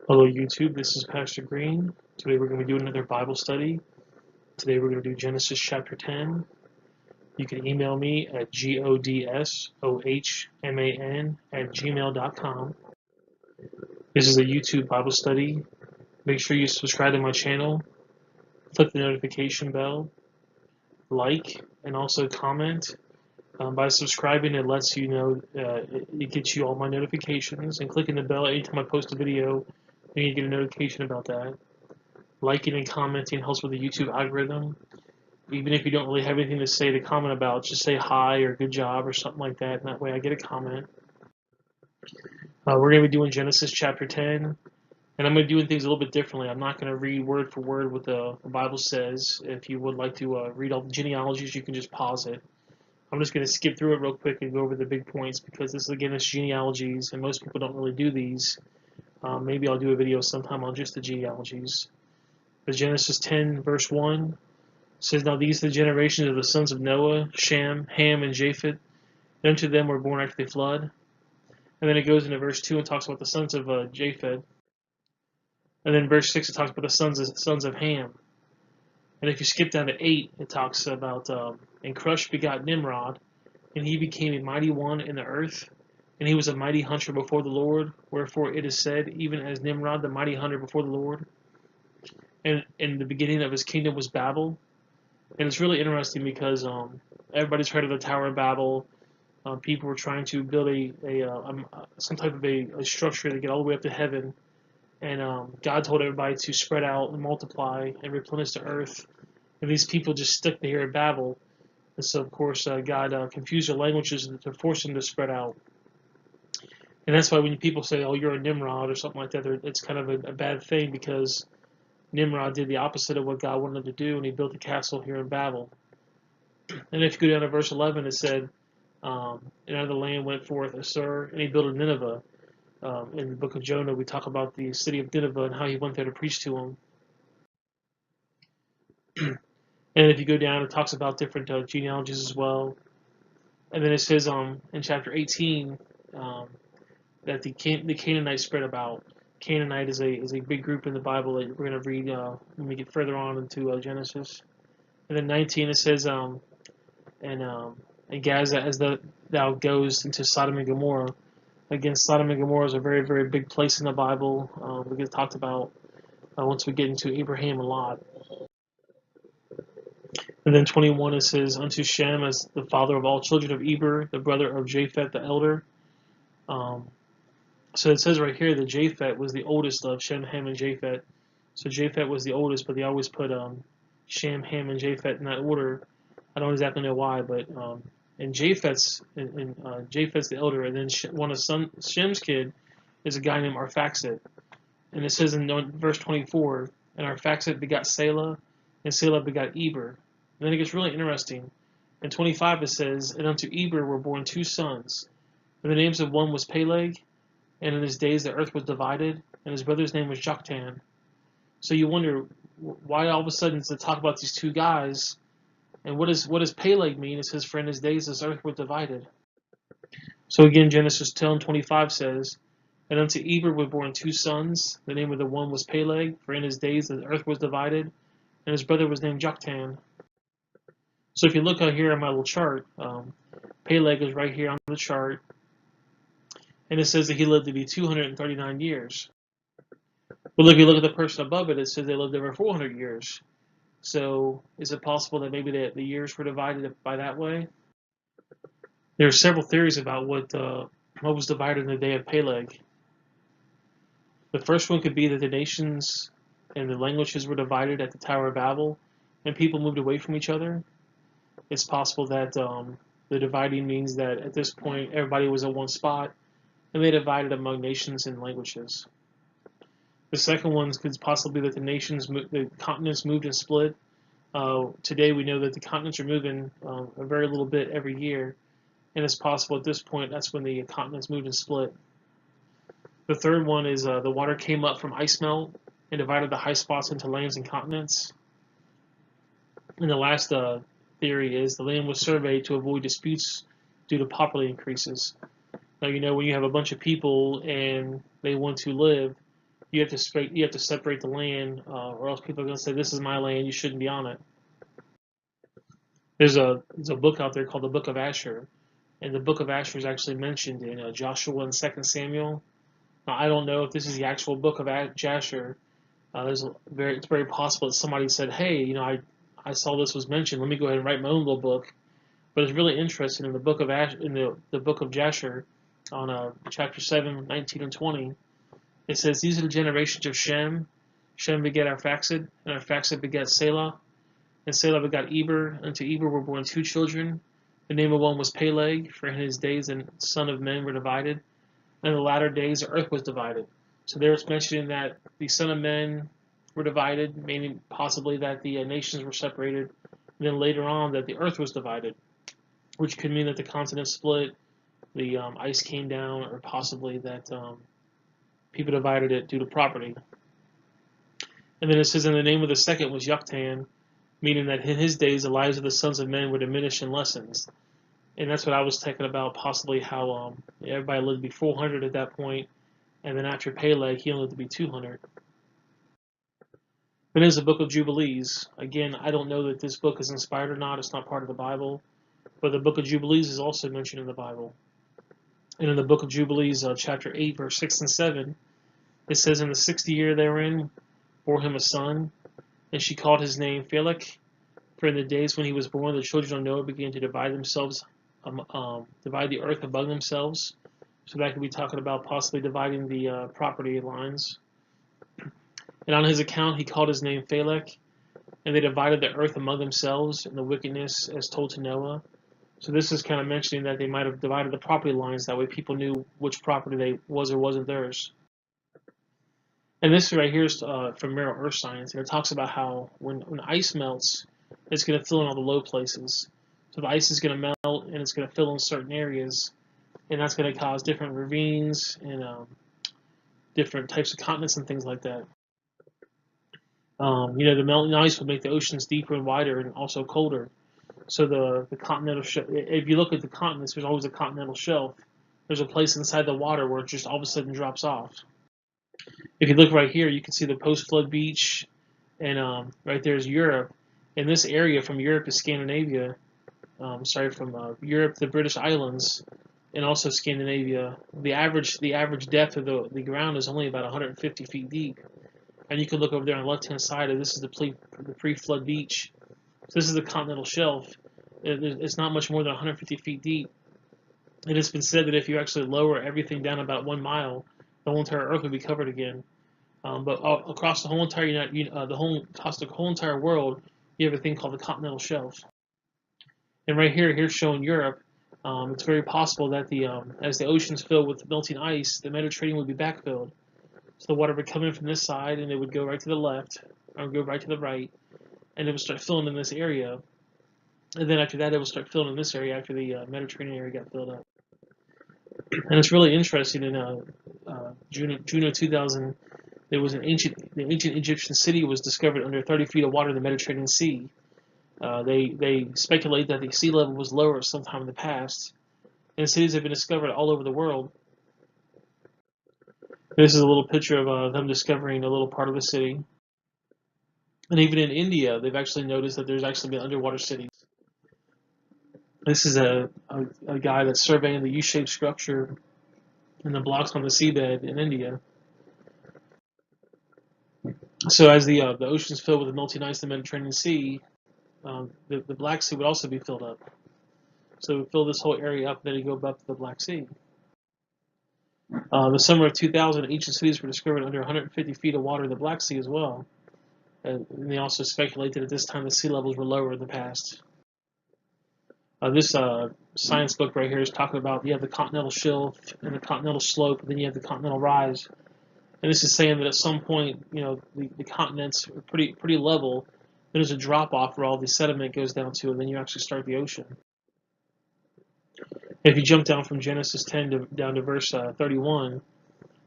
Hello YouTube, this is Pastor Green. Today we're going to be doing another Bible study. Today we're going to do Genesis chapter 10. You can email me at godsohman@gmail.com. This is a YouTube Bible study. Make sure you subscribe to my channel, click the notification bell, like, and also comment. By subscribing, it lets you know, it gets you all my notifications, and clicking the bell anytime I post a video, then you get a notification about that. Liking and commenting helps with the YouTube algorithm. Even if you don't really have anything to say to comment about, just say hi or good job or something like that, and that way I get a comment. We're going to be doing Genesis chapter 10, and I'm going to be doing things a little bit differently. I'm not going to read word for word what the Bible says. If you would like to read all the genealogies, you can just pause it. I'm just going to skip through it real quick and go over the big points because this, again, is genealogies, and most people don't really do these. Maybe I'll do a video sometime on just the genealogies. The Genesis 10, verse 1 says, "Now these are the generations of the sons of Noah, Shem, Ham, and Japheth. And unto them were born after the flood." And then it goes into verse 2 and talks about the sons of Japheth. And then verse 6 it talks about the sons of Ham. And if you skip down to 8, it talks about, "And Cush begot Nimrod, and he became a mighty one in the earth. And he was a mighty hunter before the Lord. Wherefore it is said, even as Nimrod, the mighty hunter before the Lord. And in the beginning of his kingdom was Babel." And it's really interesting because everybody's heard of the Tower of Babel. People were trying to build some type of a structure to get all the way up to heaven. And God told everybody to spread out and multiply and replenish the earth. And these people just stuck to here at Babel. And so, of course, God confused their languages to force them to spread out. And that's why when people say, "Oh, you're a Nimrod" or something like that, it's kind of a bad thing because Nimrod did the opposite of what God wanted him to do, and he built a castle here in Babel. And if you go down to verse 11, it said, "And out of the land went forth Asur, and he built a Nineveh." In the book of Jonah, we talk about the city of Nineveh and how he went there to preach to them. And if you go down, it talks about different genealogies as well. And then it says in chapter 18 that the Canaanites spread about. Canaanite is a big group in the Bible that we're going to read when we get further on into Genesis. And then 19 it says, and Gaza as thou goes into Sodom and Gomorrah. Again, Sodom and Gomorrah is a very, very big place in the Bible. We get talked about once we get into Abraham and Lot. And then 21 it says, "Unto Shem as the father of all children of Eber, the brother of Japheth the elder." So it says right here that Japheth was the oldest of Shem, Ham, and Japheth. So Japheth was the oldest, but they always put Shem, Ham, and Japheth in that order. I don't exactly know why, but and Japheth's the elder, and then one of Shem's kid is a guy named Arphaxad. And it says in verse 24, "And Arphaxad begot Selah, and Selah begot Eber." And then it gets really interesting. In 25 it says, "And unto Eber were born two sons, and the names of one was Peleg, and in his days the earth was divided, and his brother's name was Joktan." So you wonder why all of a sudden to talk about these two guys, and what does Peleg mean? It says, "For in his days this earth was divided." So again, Genesis 10:25 says, "And unto Eber were born two sons. The name of the one was Peleg, for in his days the earth was divided, and his brother was named Joktan." So if you look out here on my little chart, Peleg is right here on the chart, and it says that he lived to be 239 years. But if you look at the person above it, it says they lived over 400 years. So is it possible that maybe the years were divided by that way? There are several theories about what was divided in the day of Peleg. The first one could be that the nations and the languages were divided at the Tower of Babel, and people moved away from each other. It's possible that the dividing means that at this point everybody was at one spot, and they divided among nations and languages. The second one could possibly be that the continents moved and split. Today we know that the continents are moving a very little bit every year, and it's possible at this point that's when the continents moved and split. The third one is the water came up from ice melt and divided the high spots into lands and continents. And the last theory is the land was surveyed to avoid disputes due to population increases. Now, when you have a bunch of people and they want to live, you have to separate the land, or else people are going to say, "This is my land. You shouldn't be on it." There's a book out there called the Book of Asher, and the Book of Asher is actually mentioned in Joshua and 2 Samuel. Now, I don't know if this is the actual Book of Jasher. It's very possible that somebody said, "Hey, I saw this was mentioned. Let me go ahead and write my own little book." But it's really interesting in the Book of the Book of Jasher, on chapter 7, 19 and 20. It says, "These are the generations of Shem. Shem begat Arphaxad, and Arphaxad begat Selah, and Selah begat Eber. Unto Eber were born two children. The name of one was Peleg, for in his days the son of men were divided, and in the latter days the earth was divided." So there it's mentioning that the son of men were divided, meaning possibly that the nations were separated, and then later on that the earth was divided, which could mean that the continent split, the ice came down, or possibly that people divided it due to property. And then it says, "And the name of the second was Yuctan," meaning that in his days the lives of the sons of men were diminished and lessened. And that's what I was talking about, possibly how everybody lived to be 400 at that point, and then after Peleg, he only lived to be 200. Then there's the Book of Jubilees. Again, I don't know that this book is inspired or not. It's not part of the Bible. But the Book of Jubilees is also mentioned in the Bible. And in the Book of Jubilees, chapter 8, verse 6 and 7, it says, "In the 60th year therein bore him a son, and she called his name Peleg. For in the days when he was born, the children of Noah began to divide the earth among themselves." So that could be talking about possibly dividing the property lines. "And on his account he called his name Peleg, and they divided the earth among themselves in the wickedness as told to Noah." So this is kind of mentioning that they might have divided the property lines. That way people knew which property they was or wasn't theirs. And this right here is from Merrill Earth Science, and it talks about how when ice melts, it's going to fill in all the low places. So the ice is going to melt, and it's going to fill in certain areas, and that's going to cause different ravines and different types of continents and things like that. The melting ice would make the oceans deeper and wider and also colder. So the continental shelf, if you look at the continents, there's always a continental shelf. There's a place inside the water where it just all of a sudden drops off. If you look right here, you can see the post-flood beach, and right there is Europe. And this area from Europe to Scandinavia, from Europe to the British Islands, and also Scandinavia, the average depth of the ground is only about 150 feet deep. And you can look over there on the left-hand side, and this is the pre-flood beach. So this is the continental shelf. It's not much more than 150 feet deep. And it's been said that if you actually lower everything down about 1 mile, the whole entire Earth would be covered again. But across the whole entire across the whole entire world, you have a thing called the continental shelf. And right here's showing Europe. It's very possible that as the oceans fill with melting ice, the Mediterranean would be backfilled. So the water would come in from this side, and it would go right to the left, or go right to the right, and it would start filling in this area. And then after that, it will start filling in this area after the Mediterranean area got filled up. And it's really interesting. In June of 2000, there was the ancient Egyptian city was discovered under 30 feet of water in the Mediterranean Sea. They speculate that the sea level was lower sometime in the past, and cities have been discovered all over the world. This is a little picture of them discovering a little part of the city. And even in India, they've actually noticed that there's actually been underwater cities. This is a guy that's surveying the U-shaped structure and the blocks on the seabed in India. So as the oceans fill with the melting ice in the Mediterranean Sea, the Black Sea would also be filled up. So it would fill this whole area up, and then you go up to the Black Sea. The summer of 2000, ancient cities were discovered under 150 feet of water in the Black Sea as well. And they also speculate that at this time the sea levels were lower in the past. This science book right here is talking about you have the continental shelf and the continental slope, and then you have the continental rise. And this is saying that at some point, the continents are pretty level. There's a drop off where all the sediment goes down to, and then you actually start the ocean. If you jump down from Genesis 10 down to verse 31,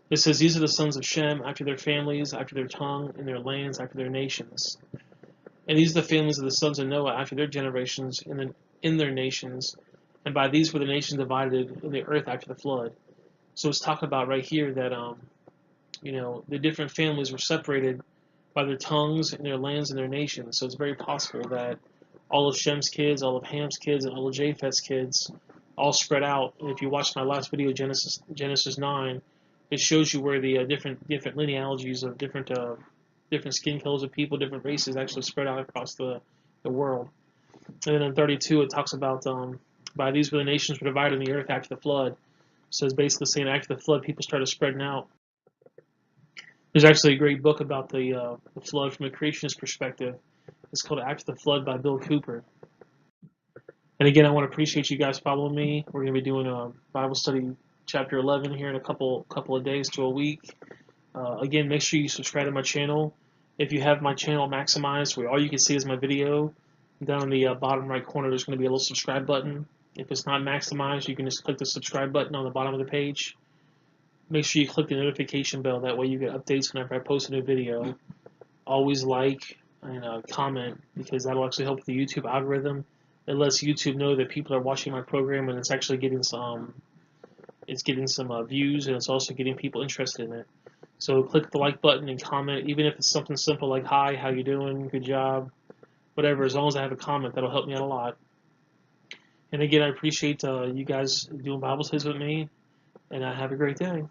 it says, "These are the sons of Shem after their families, after their tongue, and their lands, after their nations. And these are the families of the sons of Noah after their generations in their nations. And by these were the nations divided in the earth after the flood." So it's talking about right here that the different families were separated by their tongues and their lands and their nations. So it's very possible that all of Shem's kids, all of Ham's kids, and all of Japheth's kids all spread out. And if you watch my last video, Genesis 9, it shows you where the different lineages of different skin colors of people, different races actually spread out across the world. And then in 32, it talks about by these were the nations were divided in the earth after the flood. So it's basically saying after the flood, people started spreading out. There's actually a great book about the flood from a creationist perspective. It's called After the Flood by Bill Cooper. And again, I want to appreciate you guys following me. We're going to be doing a Bible study chapter 11 here in a couple of days to a week. Again, make sure you subscribe to my channel. If you have my channel maximized, where all you can see is my video, down in the bottom right corner, there's going to be a little subscribe button. If it's not maximized, you can just click the subscribe button on the bottom of the page. Make sure you click the notification bell. That way you get updates whenever I post a new video. Always like and comment, because that'll actually help with the YouTube algorithm. It lets YouTube know that people are watching my program and it's actually getting some views, and it's also getting people interested in it. So click the like button and comment, even if it's something simple like hi, how you doing, good job, whatever. As long as I have a comment, that'll help me out a lot. And again, I appreciate you guys doing Bible studies with me, and have a great day.